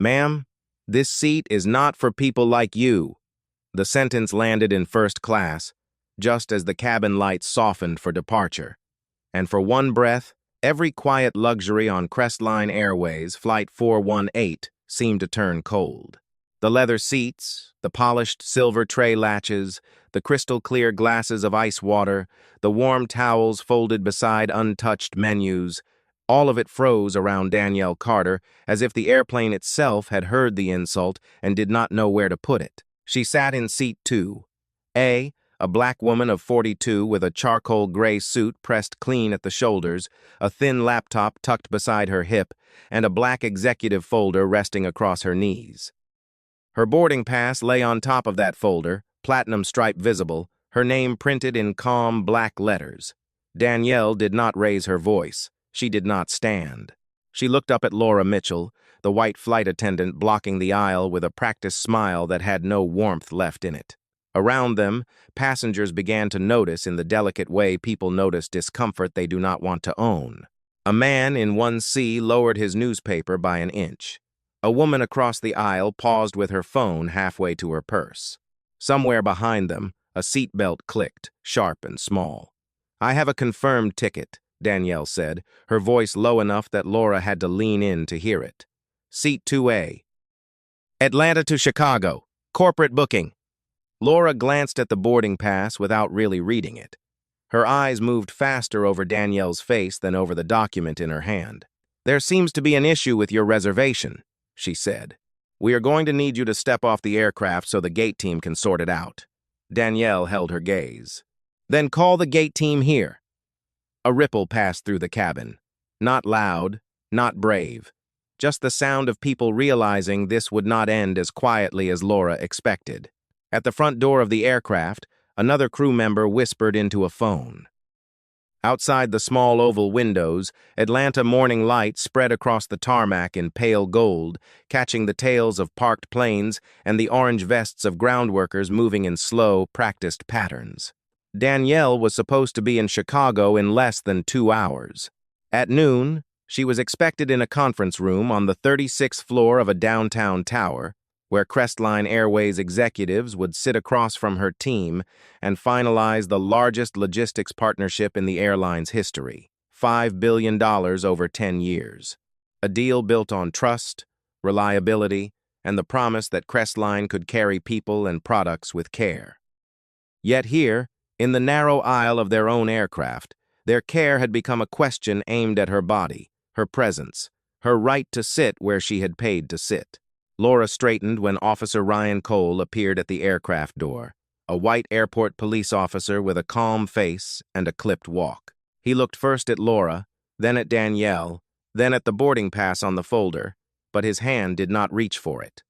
Ma'am, this seat is not for people like you. The sentence landed in first class, just as the cabin lights softened for departure. And for one breath, every quiet luxury on Crestline Airways Flight 418 seemed to turn cold. The leather seats, the polished silver tray latches, the crystal-clear glasses of ice water, the warm towels folded beside untouched menus, all of it froze around Danielle Carter as if the airplane itself had heard the insult and did not know where to put it. She sat in seat 2A, a black woman of 42 with a charcoal gray suit pressed clean at the shoulders, a thin laptop tucked beside her hip, and a black executive folder resting across her knees. Her boarding pass lay on top of that folder, platinum stripe visible, her name printed in calm black letters. Danielle did not raise her voice. She did not stand. She looked up at Laura Mitchell, the white flight attendant blocking the aisle with a practiced smile that had no warmth left in it. Around them, passengers began to notice in the delicate way people notice discomfort they do not want to own. A man in 1C lowered his newspaper by an inch. A woman across the aisle paused with her phone halfway to her purse. Somewhere behind them, a seatbelt clicked, sharp and small. "I have a confirmed ticket," Danielle said, her voice low enough that Laura had to lean in to hear it. "Seat 2A. Atlanta to Chicago. Corporate booking." Laura glanced at the boarding pass without really reading it. Her eyes moved faster over Danielle's face than over the document in her hand. "There seems to be an issue with your reservation," she said. "We are going to need you to step off the aircraft so the gate team can sort it out." Danielle held her gaze. "Then call the gate team here." A ripple passed through the cabin. Not loud, not brave. Just the sound of people realizing this would not end as quietly as Laura expected. At the front door of the aircraft, another crew member whispered into a phone. Outside the small oval windows, Atlanta morning light spread across the tarmac in pale gold, catching the tails of parked planes and the orange vests of ground workers moving in slow, practiced patterns. Danielle was supposed to be in Chicago in less than 2 hours. At noon, she was expected in a conference room on the 36th floor of a downtown tower, where Crestline Airways executives would sit across from her team and finalize the largest logistics partnership in the airline's history, $5 billion over 10 years. A deal built on trust, reliability, and the promise that Crestline could carry people and products with care. Yet here, in the narrow aisle of their own aircraft, their care had become a question aimed at her body, her presence, her right to sit where she had paid to sit. Laura straightened when Officer Ryan Cole appeared at the aircraft door, a white airport police officer with a calm face and a clipped walk. He looked first at Laura, then at Danielle, then at the boarding pass on the folder, but his hand did not reach for it.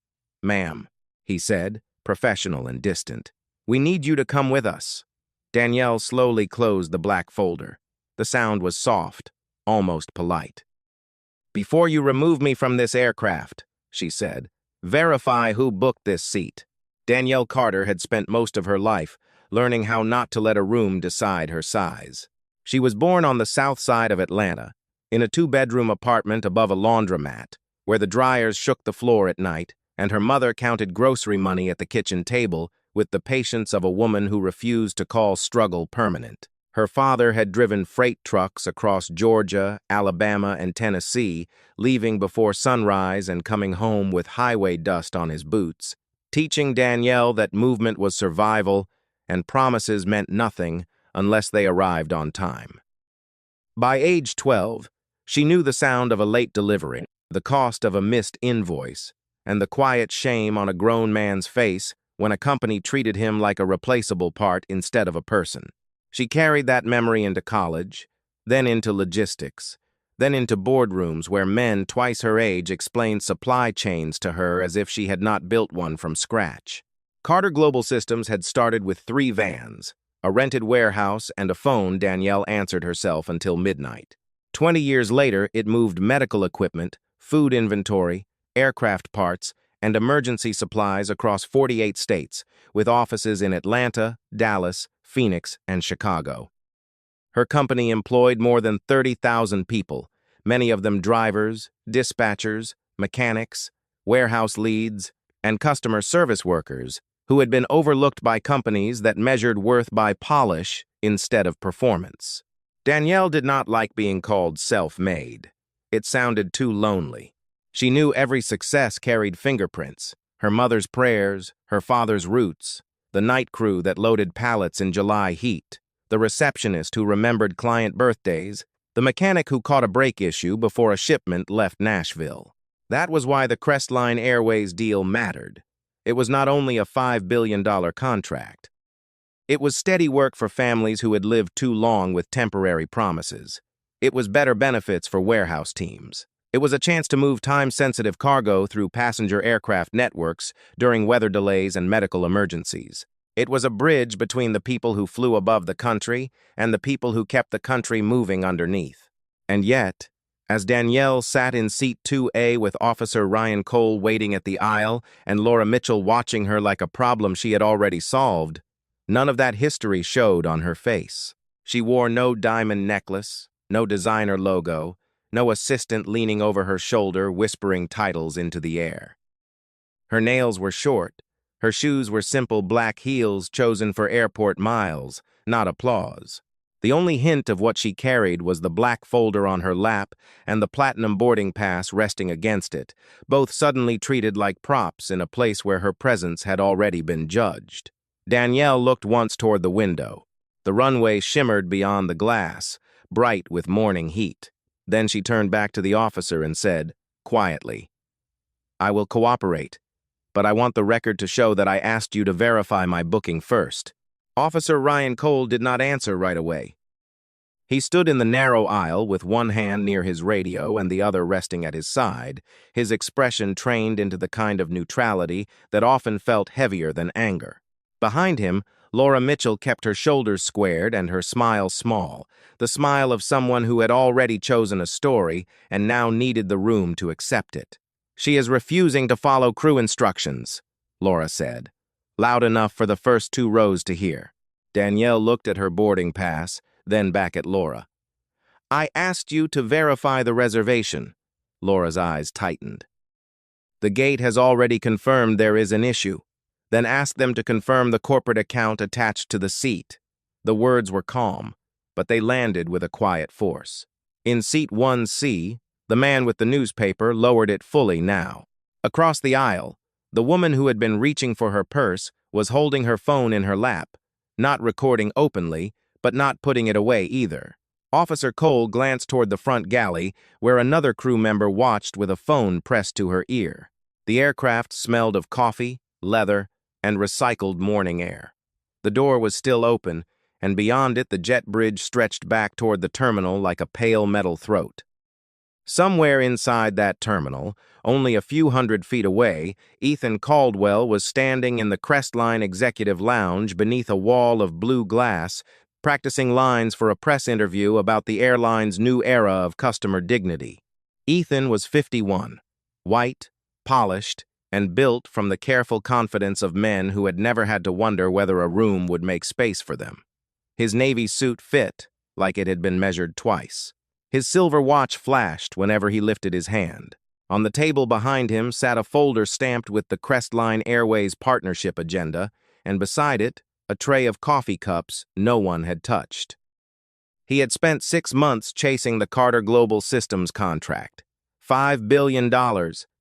"Ma'am," he said, professional and distant, "we need you to come with us." Danielle slowly closed the black folder. The sound was soft, almost polite. "Before you remove me from this aircraft," she said, "verify who booked this seat." Danielle Carter had spent most of her life learning how not to let a room decide her size. She was born on the south side of Atlanta, in a 2-bedroom apartment above a laundromat, where the dryers shook the floor at night, and her mother counted grocery money at the kitchen table with the patience of a woman who refused to call struggle permanent. Her father had driven freight trucks across Georgia, Alabama, and Tennessee, leaving before sunrise and coming home with highway dust on his boots, teaching Danielle that movement was survival and promises meant nothing unless they arrived on time. By age 12, she knew the sound of a late delivery, the cost of a missed invoice, and the quiet shame on a grown man's face when a company treated him like a replaceable part instead of a person. She carried that memory into college, then into logistics, then into boardrooms where men twice her age explained supply chains to her as if she had not built one from scratch. Carter Global Systems had started with 3 vans, a rented warehouse, and a phone Danielle answered herself until midnight. 20 years later, it moved medical equipment, food inventory, aircraft parts, and emergency supplies across 48 states, with offices in Atlanta, Dallas, Phoenix, and Chicago. Her company employed more than 30,000 people, many of them drivers, dispatchers, mechanics, warehouse leads, and customer service workers who had been overlooked by companies that measured worth by polish instead of performance. Danielle did not like being called self-made. It sounded too lonely. She knew every success carried fingerprints, her mother's prayers, her father's roots, the night crew that loaded pallets in July heat, the receptionist who remembered client birthdays, the mechanic who caught a brake issue before a shipment left Nashville. That was why the Crestline Airways deal mattered. It was not only a $5 billion contract. It was steady work for families who had lived too long with temporary promises. It was better benefits for warehouse teams. It was a chance to move time-sensitive cargo through passenger aircraft networks during weather delays and medical emergencies. It was a bridge between the people who flew above the country and the people who kept the country moving underneath. And yet, as Danielle sat in seat 2A with Officer Ryan Cole waiting at the aisle and Laura Mitchell watching her like a problem she had already solved, none of that history showed on her face. She wore no diamond necklace, no designer logo, no assistant leaning over her shoulder whispering titles into the air. Her nails were short. Her shoes were simple black heels chosen for airport miles, not applause. The only hint of what she carried was the black folder on her lap and the platinum boarding pass resting against it, both suddenly treated like props in a place where her presence had already been judged. Danielle looked once toward the window. The runway shimmered beyond the glass, bright with morning heat. Then she turned back to the officer and said, quietly, "I will cooperate, but I want the record to show that I asked you to verify my booking first." Officer Ryan Cole did not answer right away. He stood in the narrow aisle with one hand near his radio and the other resting at his side, his expression trained into the kind of neutrality that often felt heavier than anger. Behind him, Laura Mitchell kept her shoulders squared and her smile small, the smile of someone who had already chosen a story and now needed the room to accept it. "She is refusing to follow crew instructions," Laura said, loud enough for the first 2 rows to hear. Danielle looked at her boarding pass, then back at Laura. "I asked you to verify the reservation." Laura's eyes tightened. "The gate has already confirmed there is an issue. Then ask them to confirm the corporate account attached to the seat." The words were calm, but they landed with a quiet force. In seat 1C, the man with the newspaper lowered it fully now. Across the aisle, the woman who had been reaching for her purse was holding her phone in her lap, not recording openly, but not putting it away either. Officer Cole glanced toward the front galley, where another crew member watched with a phone pressed to her ear. The aircraft smelled of coffee, leather, and recycled morning air. The door was still open, and beyond it the jet bridge stretched back toward the terminal like a pale metal throat. Somewhere inside that terminal, only a few hundred feet away, Ethan Caldwell was standing in the Crestline Executive Lounge beneath a wall of blue glass, practicing lines for a press interview about the airline's new era of customer dignity. Ethan was 51, white, polished, and built from the careful confidence of men who had never had to wonder whether a room would make space for them. His navy suit fit, like it had been measured twice. His silver watch flashed whenever he lifted his hand. On the table behind him sat a folder stamped with the Crestline Airways partnership agenda, and beside it, a tray of coffee cups no one had touched. He had spent 6 months chasing the Carter Global Systems contract. $5 billion,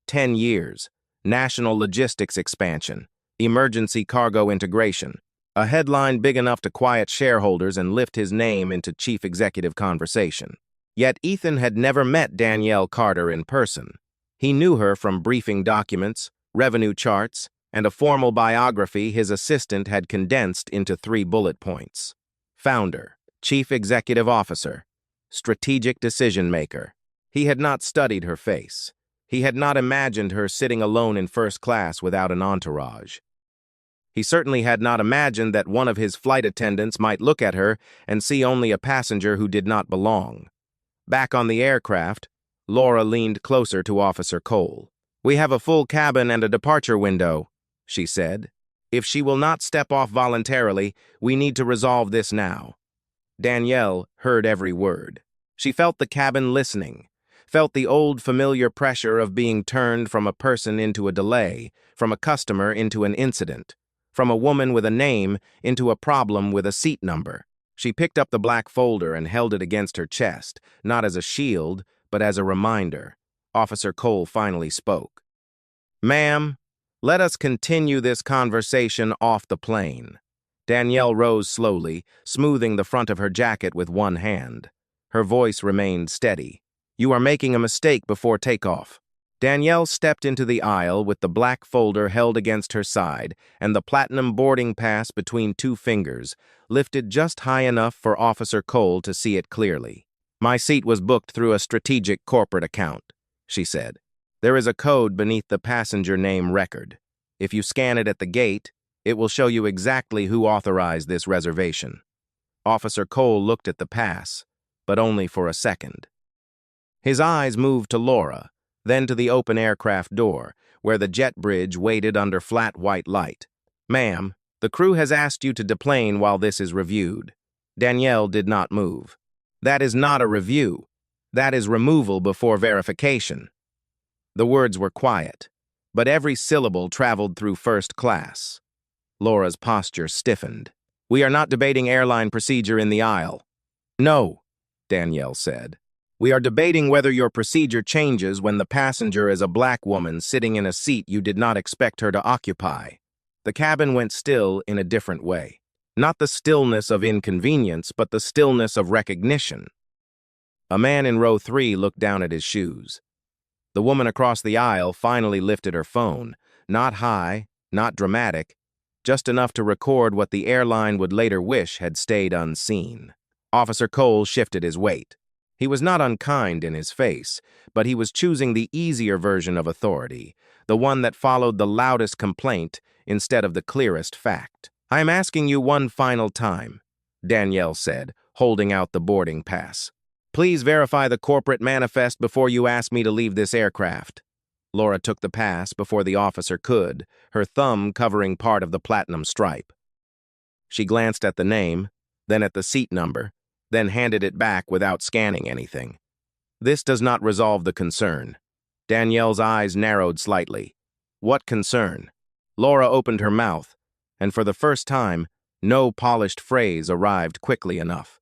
10 years. National logistics expansion, emergency cargo integration, a headline big enough to quiet shareholders and lift his name into chief executive conversation. Yet Ethan had never met Danielle Carter in person. He knew her from briefing documents, revenue charts, and a formal biography his assistant had condensed into 3 bullet points. Founder, chief executive officer, strategic decision maker. He had not studied her face. He had not imagined her sitting alone in first class without an entourage. He certainly had not imagined that one of his flight attendants might look at her and see only a passenger who did not belong. Back on the aircraft, Laura leaned closer to Officer Cole. "We have a full cabin and a departure window," she said. "If she will not step off voluntarily, we need to resolve this now." Danielle heard every word. She felt the cabin listening, felt the old familiar pressure of being turned from a person into a delay, from a customer into an incident, from a woman with a name into a problem with a seat number. She picked up the black folder and held it against her chest, not as a shield, but as a reminder. Officer Cole finally spoke. "Ma'am, let us continue this conversation off the plane." Danielle rose slowly, smoothing the front of her jacket with one hand. Her voice remained steady. "You are making a mistake before takeoff." Danielle stepped into the aisle with the black folder held against her side and the platinum boarding pass between two fingers, lifted just high enough for Officer Cole to see it clearly. "My seat was booked through a strategic corporate account," she said. "There is a code beneath the passenger name record. If you scan it at the gate, it will show you exactly who authorized this reservation." Officer Cole looked at the pass, but only for a second. His eyes moved to Laura, then to the open aircraft door, where the jet bridge waited under flat white light. "Ma'am, the crew has asked you to deplane while this is reviewed." Danielle did not move. "That is not a review. That is removal before verification." The words were quiet, but every syllable traveled through first class. Laura's posture stiffened. "We are not debating airline procedure in the aisle." "No," Danielle said. "We are debating whether your procedure changes when the passenger is a black woman sitting in a seat you did not expect her to occupy." The cabin went still in a different way. Not the stillness of inconvenience, but the stillness of recognition. A man in row 3 looked down at his shoes. The woman across the aisle finally lifted her phone, not high, not dramatic, just enough to record what the airline would later wish had stayed unseen. Officer Cole shifted his weight. He was not unkind in his face, but he was choosing the easier version of authority, the one that followed the loudest complaint instead of the clearest fact. "I am asking you one final time," Danielle said, holding out the boarding pass. "Please verify the corporate manifest before you ask me to leave this aircraft." Laura took the pass before the officer could, her thumb covering part of the platinum stripe. She glanced at the name, then at the seat number, then handed it back without scanning anything. "This does not resolve the concern." Danielle's eyes narrowed slightly. "What concern?" Laura opened her mouth, and for the first time, no polished phrase arrived quickly enough.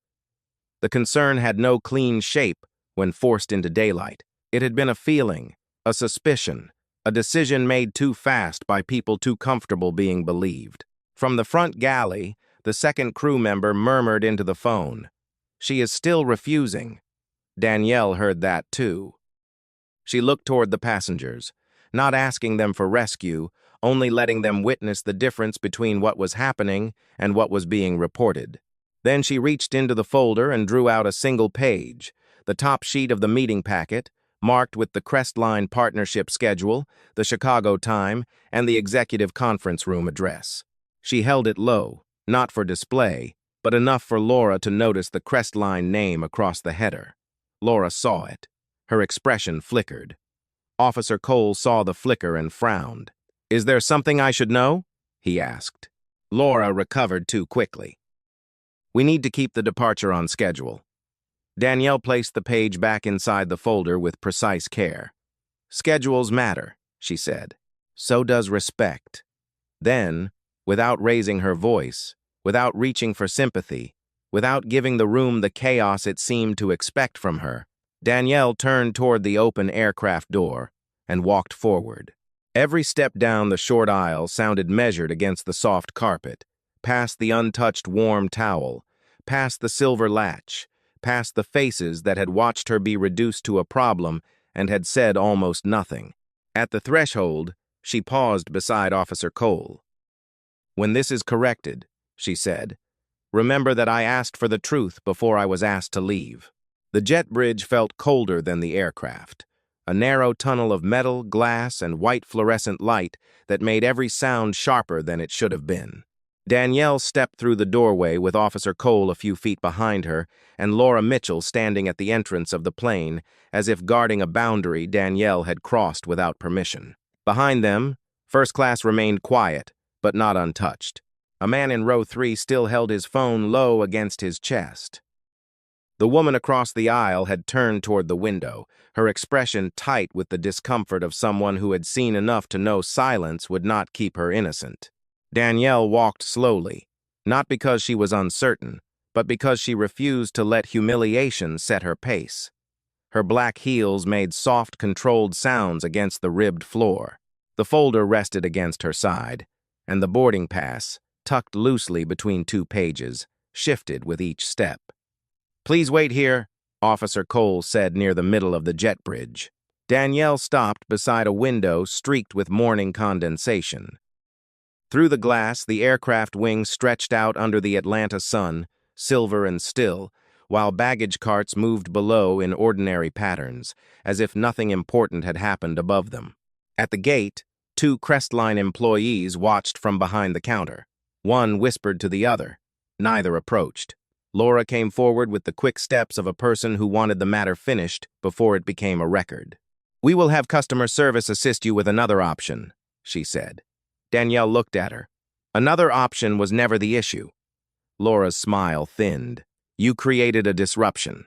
The concern had no clean shape when forced into daylight. It had been a feeling, a suspicion, a decision made too fast by people too comfortable being believed. From the front galley, the second crew member murmured into the phone, "She is still refusing." Danielle heard that too. She looked toward the passengers, not asking them for rescue, only letting them witness the difference between what was happening and what was being reported. Then she reached into the folder and drew out a single page, the top sheet of the meeting packet, marked with the Crestline partnership schedule, the Chicago time, and the executive conference room address. She held it low, not for display, but enough for Laura to notice the Crestline name across the header. Laura saw it. Her expression flickered. Officer Cole saw the flicker and frowned. "Is there something I should know?" he asked. Laura recovered too quickly. "We need to keep the departure on schedule." Danielle placed the page back inside the folder with precise care. "Schedules matter," she said. "So does respect." Then, without raising her voice, without reaching for sympathy, without giving the room the chaos it seemed to expect from her, Danielle turned toward the open aircraft door and walked forward. Every step down the short aisle sounded measured against the soft carpet, past the untouched warm towel, past the silver latch, past the faces that had watched her be reduced to a problem and had said almost nothing. At the threshold, she paused beside Officer Cole. "When this is corrected," she said, "remember that I asked for the truth before I was asked to leave." The jet bridge felt colder than the aircraft, a narrow tunnel of metal, glass, and white fluorescent light that made every sound sharper than it should have been. Danielle stepped through the doorway with Officer Cole a few feet behind her and Laura Mitchell standing at the entrance of the plane as if guarding a boundary Danielle had crossed without permission. Behind them, first class remained quiet, but not untouched. A man in row 3 still held his phone low against his chest. The woman across the aisle had turned toward the window, her expression tight with the discomfort of someone who had seen enough to know silence would not keep her innocent. Danielle walked slowly, not because she was uncertain, but because she refused to let humiliation set her pace. Her black heels made soft, controlled sounds against the ribbed floor. The folder rested against her side, and the boarding pass, tucked loosely between two pages, shifted with each step. "Please wait here," Officer Cole said near the middle of the jet bridge. Danielle stopped beside a window streaked with morning condensation. Through the glass, the aircraft wing stretched out under the Atlanta sun, silver and still, while baggage carts moved below in ordinary patterns, as if nothing important had happened above them. At the gate, two Crestline employees watched from behind the counter. One whispered to the other. Neither approached. Laura came forward with the quick steps of a person who wanted the matter finished before it became a record. "We will have customer service assist you with another option," she said. Danielle looked at her. Another option was never the issue. Laura's smile thinned. "You created a disruption."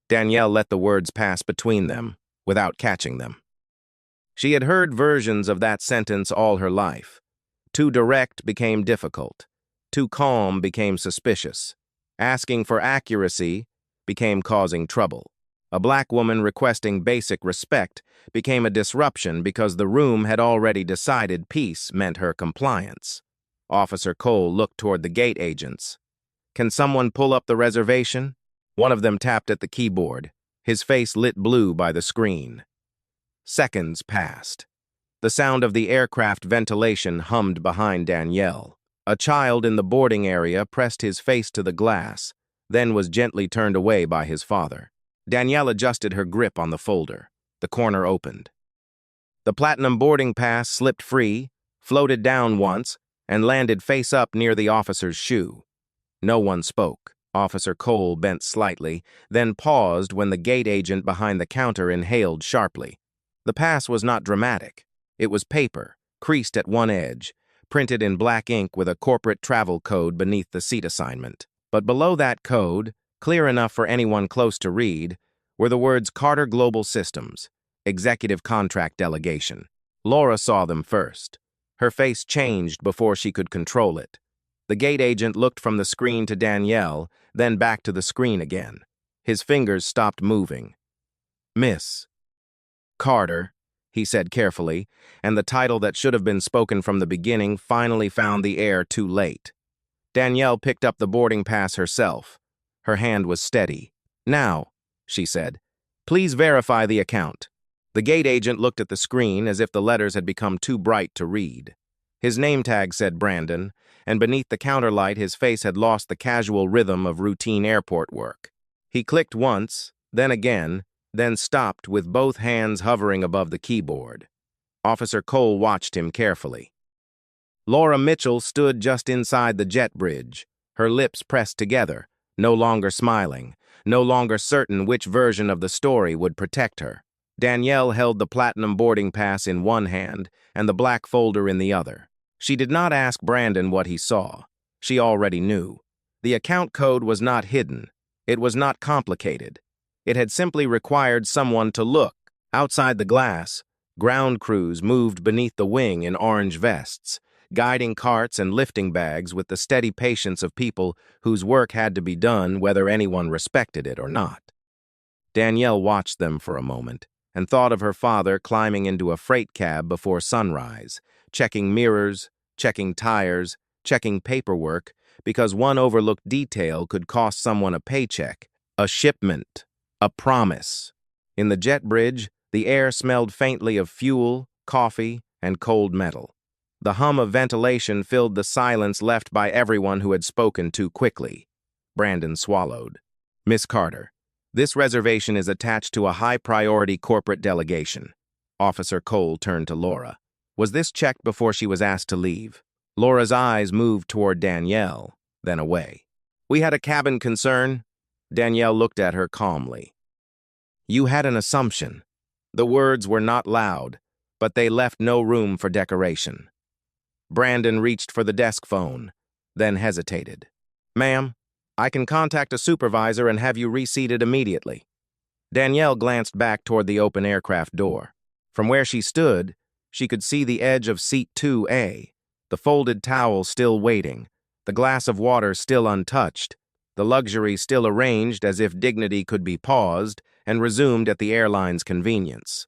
Danielle let the words pass between them, without catching them. She had heard versions of that sentence all her life. Too direct became difficult. Too calm became suspicious. Asking for accuracy became causing trouble. A black woman requesting basic respect became a disruption because the room had already decided peace meant her compliance. Officer Cole looked toward the gate agents. "Can someone pull up the reservation?" One of them tapped at the keyboard, his face lit blue by the screen. Seconds passed. The sound of the aircraft ventilation hummed behind Danielle. A child in the boarding area pressed his face to the glass, then was gently turned away by his father. Danielle adjusted her grip on the folder. The corner opened. The platinum boarding pass slipped free, floated down once, and landed face up near the officer's shoe. No one spoke. Officer Cole bent slightly, then paused when the gate agent behind the counter inhaled sharply. The pass was not dramatic. It was paper, creased at one edge, printed in black ink with a corporate travel code beneath the seat assignment. But below that code, clear enough for anyone close to read, were the words Carter Global Systems, Executive Contract Delegation. Laura saw them first. Her face changed before she could control it. The gate agent looked from the screen to Danielle, then back to the screen again. His fingers stopped moving. "Miss Carter," he said carefully, and the title that should have been spoken from the beginning finally found the air too late. Danielle picked up the boarding pass herself. Her hand was steady. "Now," she said, "please verify the account." The gate agent looked at the screen as if the letters had become too bright to read. His name tag said Brandon, and beneath the counterlight his face had lost the casual rhythm of routine airport work. He clicked once, then again, then stopped with both hands hovering above the keyboard. Officer Cole watched him carefully. Laura Mitchell stood just inside the jet bridge, her lips pressed together, no longer smiling, no longer certain which version of the story would protect her. Danielle held the platinum boarding pass in one hand and the black folder in the other. She did not ask Brandon what he saw. She already knew. The account code was not hidden. It was not complicated. It had simply required someone to look. Outside the glass, ground crews moved beneath the wing in orange vests, guiding carts and lifting bags with the steady patience of people whose work had to be done whether anyone respected it or not. Danielle watched them for a moment and thought of her father climbing into a freight cab before sunrise, checking mirrors, checking tires, checking paperwork, because one overlooked detail could cost someone a paycheck, a shipment, a promise. In the jet bridge, the air smelled faintly of fuel, coffee, and cold metal. The hum of ventilation filled the silence left by everyone who had spoken too quickly. Brandon swallowed. "Miss Carter, this reservation is attached to a high-priority corporate delegation." Officer Cole turned to Laura. Was this checked before she was asked to leave? Laura's eyes moved toward Danielle, then away. "We had a cabin concern." Danielle looked at her calmly. "You had an assumption." The words were not loud, but they left no room for decoration. Brandon reached for the desk phone, then hesitated. "Ma'am, I can contact a supervisor and have you reseated immediately. Danielle glanced back toward the open aircraft door. From where she stood, she could see the edge of seat 2A, the folded towel still waiting, the glass of water still untouched, the luxury still arranged as if dignity could be paused and resumed at the airline's convenience.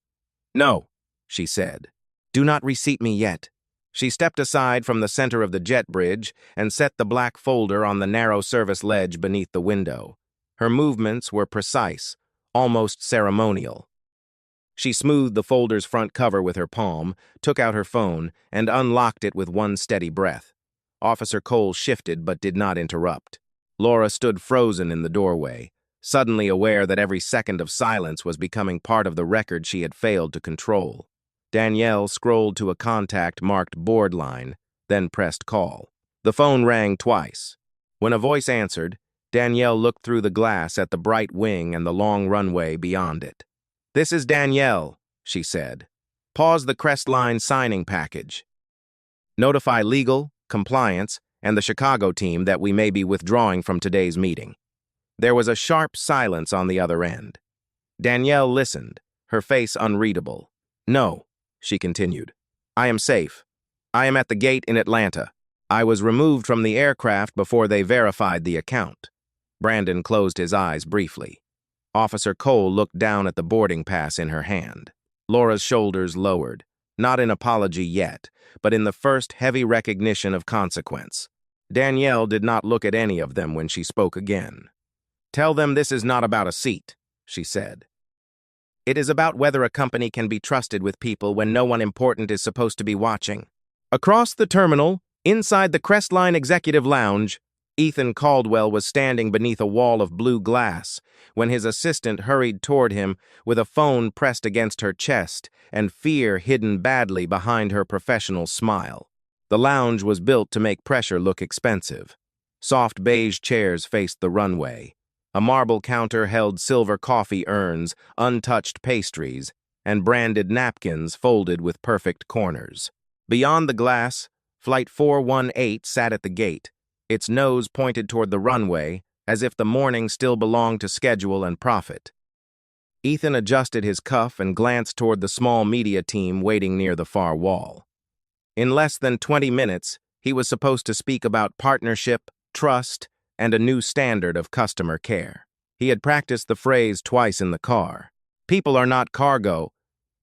"No," she said. "Do not reseat me yet." She stepped aside from the center of the jet bridge and set the black folder on the narrow service ledge beneath the window. Her movements were precise, almost ceremonial. She smoothed the folder's front cover with her palm, took out her phone, and unlocked it with one steady breath. Officer Cole shifted but did not interrupt. Laura stood frozen in the doorway, suddenly aware that every second of silence was becoming part of the record she had failed to control. Danielle scrolled to a contact marked board line, then pressed call. The phone rang twice. When a voice answered, Danielle looked through the glass at the bright wing and the long runway beyond it. "This is Danielle," she said. "Pause the Crestline signing package. Notify legal, compliance, and the Chicago team that we may be withdrawing from today's meeting." There was a sharp silence on the other end. Danielle listened, her face unreadable. "No," she continued. "I am safe. I am at the gate in Atlanta. I was removed from the aircraft before they verified the account." Brandon closed his eyes briefly. Officer Cole looked down at the boarding pass in her hand. Laura's shoulders lowered, not in apology yet, but in the first heavy recognition of consequence. Danielle did not look at any of them when she spoke again. "Tell them this is not about a seat," she said. "It is about whether a company can be trusted with people when no one important is supposed to be watching." Across the terminal, inside the Crestline Executive Lounge, Ethan Caldwell was standing beneath a wall of blue glass when his assistant hurried toward him with a phone pressed against her chest and fear hidden badly behind her professional smile. The lounge was built to make pressure look expensive. Soft beige chairs faced the runway. A marble counter held silver coffee urns, untouched pastries, and branded napkins folded with perfect corners. Beyond the glass, Flight 418 sat at the gate, its nose pointed toward the runway, as if the morning still belonged to schedule and profit. Ethan adjusted his cuff and glanced toward the small media team waiting near the far wall. In less than 20 minutes, he was supposed to speak about partnership, trust, and a new standard of customer care. He had practiced the phrase twice in the car. "People are not cargo.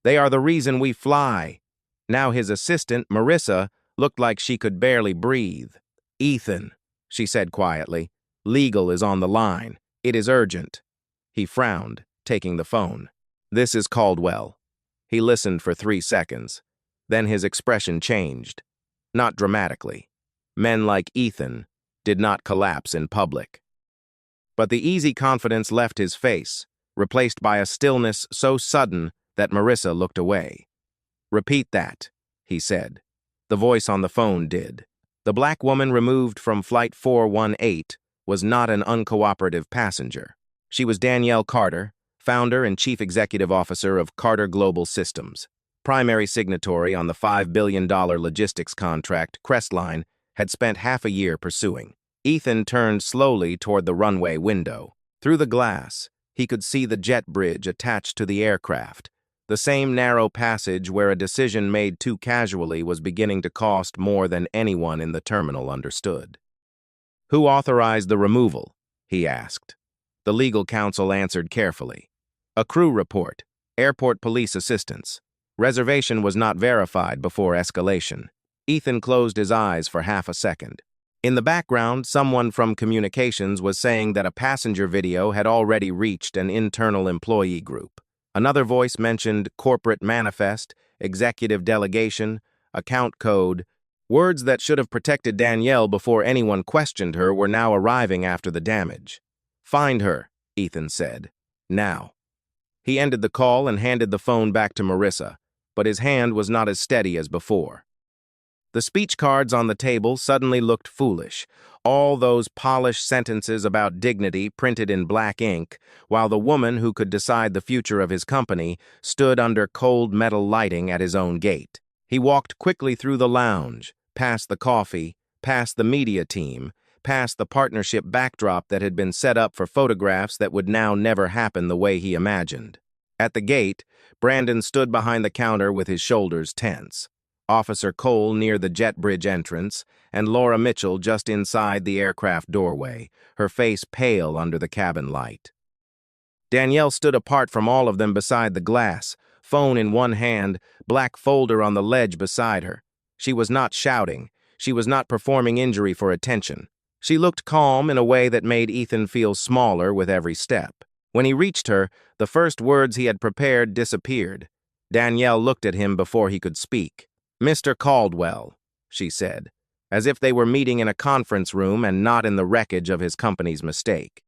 They are the reason we fly." Now his assistant, Marissa, looked like she could barely breathe. "Ethan," she said quietly, "legal is on the line. It is urgent." He frowned, taking the phone. "This is Caldwell." He listened for 3 seconds. Then his expression changed. Not dramatically. Men like Ethan did not collapse in public. But the easy confidence left his face, replaced by a stillness so sudden that Marissa looked away. "Repeat that," he said. The voice on the phone did. The black woman removed from Flight 418 was not an uncooperative passenger. She was Danielle Carter, founder and chief executive officer of Carter Global Systems, primary signatory on the $5 billion logistics contract Crestline had spent half a year pursuing. Ethan turned slowly toward the runway window. Through the glass, he could see the jet bridge attached to the aircraft, the same narrow passage where a decision made too casually was beginning to cost more than anyone in the terminal understood. "Who authorized the removal?" he asked. The legal counsel answered carefully. "A crew report, airport police assistance. Reservation was not verified before escalation." Ethan closed his eyes for half a second. In the background, someone from communications was saying that a passenger video had already reached an internal employee group. Another voice mentioned corporate manifest, executive delegation, account code. Words that should have protected Danielle before anyone questioned her were now arriving after the damage. "Find her," Ethan said. "Now." He ended the call and handed the phone back to Marissa, but his hand was not as steady as before. The speech cards on the table suddenly looked foolish, all those polished sentences about dignity printed in black ink, while the woman who could decide the future of his company stood under cold metal lighting at his own gate. He walked quickly through the lounge, past the coffee, past the media team, past the partnership backdrop that had been set up for photographs that would now never happen the way he imagined. At the gate, Brandon stood behind the counter with his shoulders tense. Officer Cole near the jet bridge entrance, and Laura Mitchell just inside the aircraft doorway, her face pale under the cabin light. Danielle stood apart from all of them beside the glass, phone in one hand, black folder on the ledge beside her. She was not shouting. She was not performing injury for attention. She looked calm in a way that made Ethan feel smaller with every step. When he reached her, the first words he had prepared disappeared. Danielle looked at him before he could speak. "Mr. Caldwell," she said, as if they were meeting in a conference room and not in the wreckage of his company's mistake.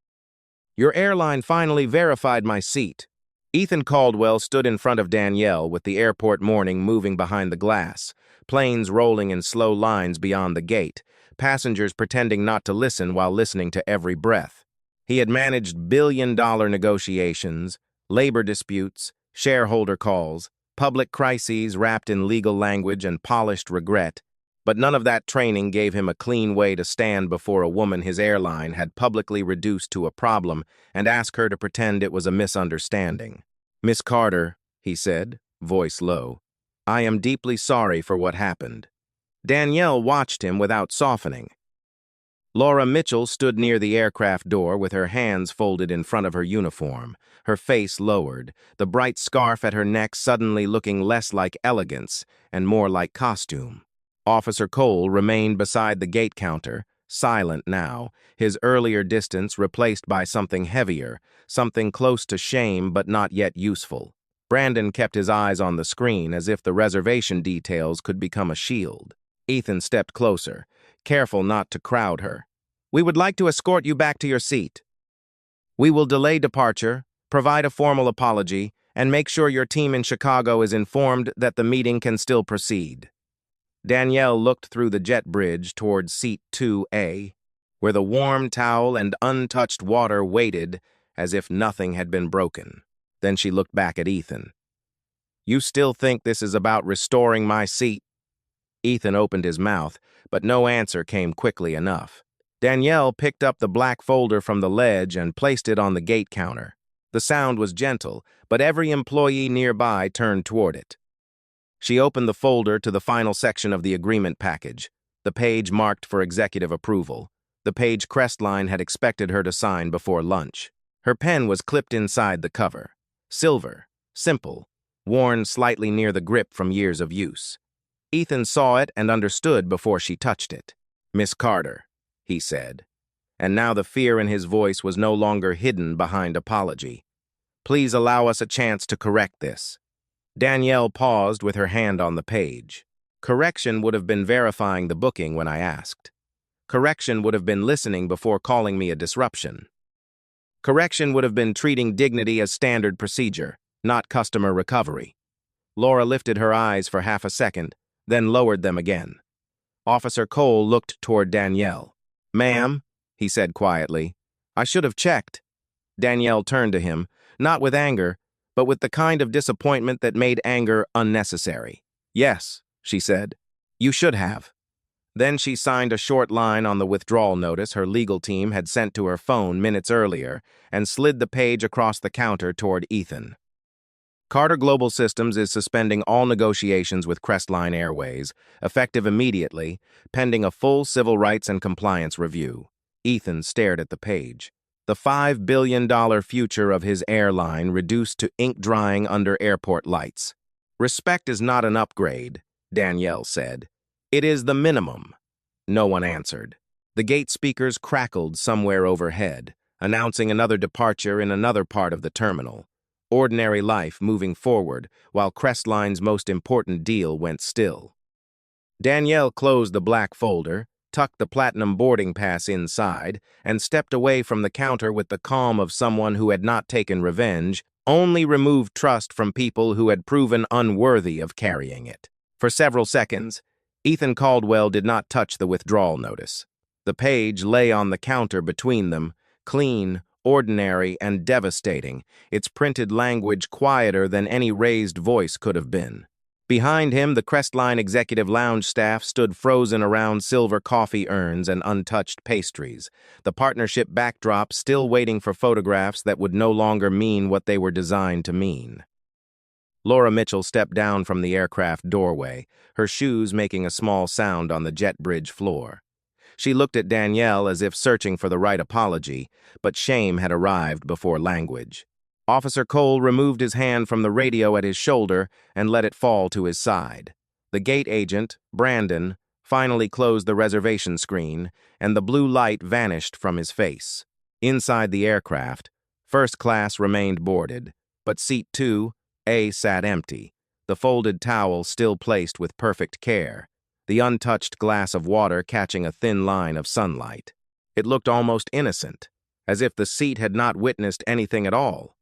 "Your airline finally verified my seat." Ethan Caldwell stood in front of Danielle with the airport morning moving behind the glass, planes rolling in slow lines beyond the gate, passengers pretending not to listen while listening to every breath. He had managed billion-dollar negotiations, labor disputes, shareholder calls, public crises wrapped in legal language and polished regret, but none of that training gave him a clean way to stand before a woman his airline had publicly reduced to a problem and ask her to pretend it was a misunderstanding. "Miss Carter," he said, voice low, "I am deeply sorry for what happened." Danielle watched him without softening. Laura Mitchell stood near the aircraft door with her hands folded in front of her uniform, her face lowered, the bright scarf at her neck suddenly looking less like elegance and more like costume. Officer Cole remained beside the gate counter, silent now, his earlier distance replaced by something heavier, something close to shame but not yet useful. Brandon kept his eyes on the screen as if the reservation details could become a shield. Ethan stepped closer, careful not to crowd her. "We would like to escort you back to your seat. We will delay departure, provide a formal apology, and make sure your team in Chicago is informed that the meeting can still proceed." Danielle looked through the jet bridge toward seat 2A, where the warm towel and untouched water waited as if nothing had been broken. Then she looked back at Ethan. "You still think this is about restoring my seat?" Ethan opened his mouth, but no answer came quickly enough. Danielle picked up the black folder from the ledge and placed it on the gate counter. The sound was gentle, but every employee nearby turned toward it. She opened the folder to the final section of the agreement package, the page marked for executive approval, the page Crestline had expected her to sign before lunch. Her pen was clipped inside the cover. Silver, simple, worn slightly near the grip from years of use. Ethan saw it and understood before she touched it. "Miss Carter," he said, and now the fear in his voice was no longer hidden behind apology. "Please allow us a chance to correct this." Danielle paused with her hand on the page. Correction would have been verifying the booking when I asked. Correction would have been listening before calling me a disruption. Correction would have been treating dignity as standard procedure, not customer recovery. Laura lifted her eyes for half a second, then lowered them again. Officer Cole looked toward Danielle. "Ma'am," he said quietly, "I should have checked." Danielle turned to him, not with anger, but with the kind of disappointment that made anger unnecessary. "Yes," she said, "you should have." Then she signed a short line on the withdrawal notice her legal team had sent to her phone minutes earlier and slid the page across the counter toward Ethan. "Carter Global Systems is suspending all negotiations with Crestline Airways, effective immediately, pending a full civil rights and compliance review." Ethan stared at the page. The $5 billion future of his airline reduced to ink drying under airport lights. "Respect is not an upgrade," Danielle said. "It is the minimum." No one answered. The gate speakers crackled somewhere overhead, announcing another departure in another part of the terminal. Ordinary life moving forward, while Crestline's most important deal went still. Danielle closed the black folder, tucked the platinum boarding pass inside, and stepped away from the counter with the calm of someone who had not taken revenge, only removed trust from people who had proven unworthy of carrying it. For several seconds, Ethan Caldwell did not touch the withdrawal notice. The page lay on the counter between them, clean, ordinary, and devastating, its printed language quieter than any raised voice could have been. Behind him, the Crestline Executive Lounge staff stood frozen around silver coffee urns and untouched pastries, the partnership backdrop still waiting for photographs that would no longer mean what they were designed to mean. Laura Mitchell stepped down from the aircraft doorway, her shoes making a small sound on the jet bridge floor. She looked at Danielle as if searching for the right apology, but shame had arrived before language. Officer Cole removed his hand from the radio at his shoulder and let it fall to his side. The gate agent, Brandon, finally closed the reservation screen, and the blue light vanished from his face. Inside the aircraft, first class remained boarded, but seat 2A sat empty, the folded towel still placed with perfect care, the untouched glass of water catching a thin line of sunlight. It looked almost innocent, as if the seat had not witnessed anything at all.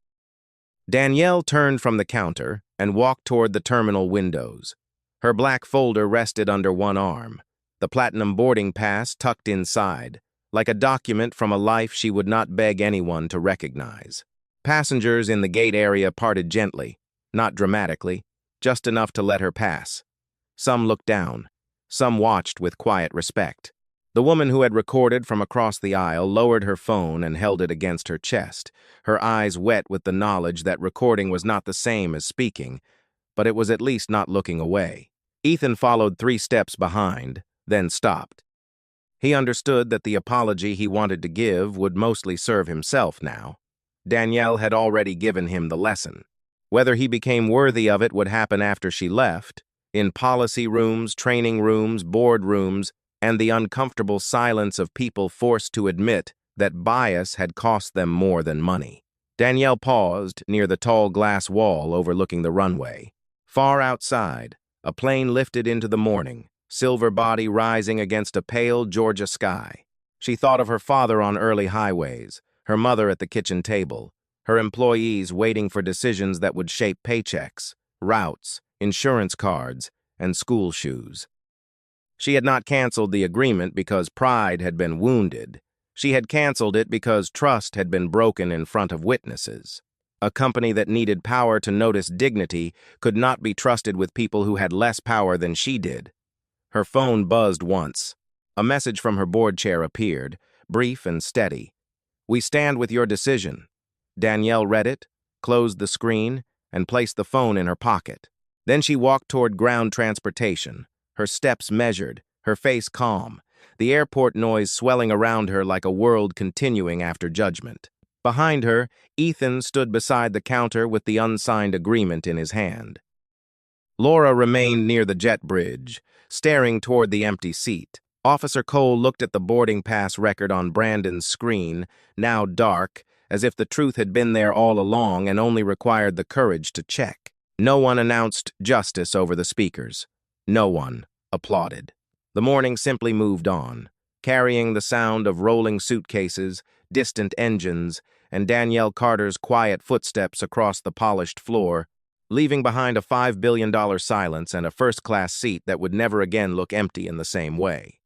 Danielle turned from the counter and walked toward the terminal windows. Her black folder rested under one arm, the platinum boarding pass tucked inside, like a document from a life she would not beg anyone to recognize. Passengers in the gate area parted gently, not dramatically, just enough to let her pass. Some looked down, some watched with quiet respect. The woman who had recorded from across the aisle lowered her phone and held it against her chest, her eyes wet with the knowledge that recording was not the same as speaking, but it was at least not looking away. Ethan followed 3 steps behind, then stopped. He understood that the apology he wanted to give would mostly serve himself now. Danielle had already given him the lesson. Whether he became worthy of it would happen after she left, in policy rooms, training rooms, board rooms, and the uncomfortable silence of people forced to admit that bias had cost them more than money. Danielle paused near the tall glass wall overlooking the runway. Far outside, a plane lifted into the morning, silver body rising against a pale Georgia sky. She thought of her father on early highways, her mother at the kitchen table, her employees waiting for decisions that would shape paychecks, routes, insurance cards, and school shoes. She had not canceled the agreement because pride had been wounded. She had canceled it because trust had been broken in front of witnesses. A company that needed power to notice dignity could not be trusted with people who had less power than she did. Her phone buzzed once. A message from her board chair appeared, brief and steady. "We stand with your decision." Danielle read it, closed the screen, and placed the phone in her pocket. Then she walked toward ground transportation, her steps measured, her face calm, the airport noise swelling around her like a world continuing after judgment. Behind her, Ethan stood beside the counter with the unsigned agreement in his hand. Laura remained near the jet bridge, staring toward the empty seat. Officer Cole looked at the boarding pass record on Brandon's screen, now dark, as if the truth had been there all along and only required the courage to check. No one announced justice over the speakers. No one applauded. The morning simply moved on, carrying the sound of rolling suitcases, distant engines, and Danielle Carter's quiet footsteps across the polished floor, leaving behind a $5 billion silence and a first-class seat that would never again look empty in the same way.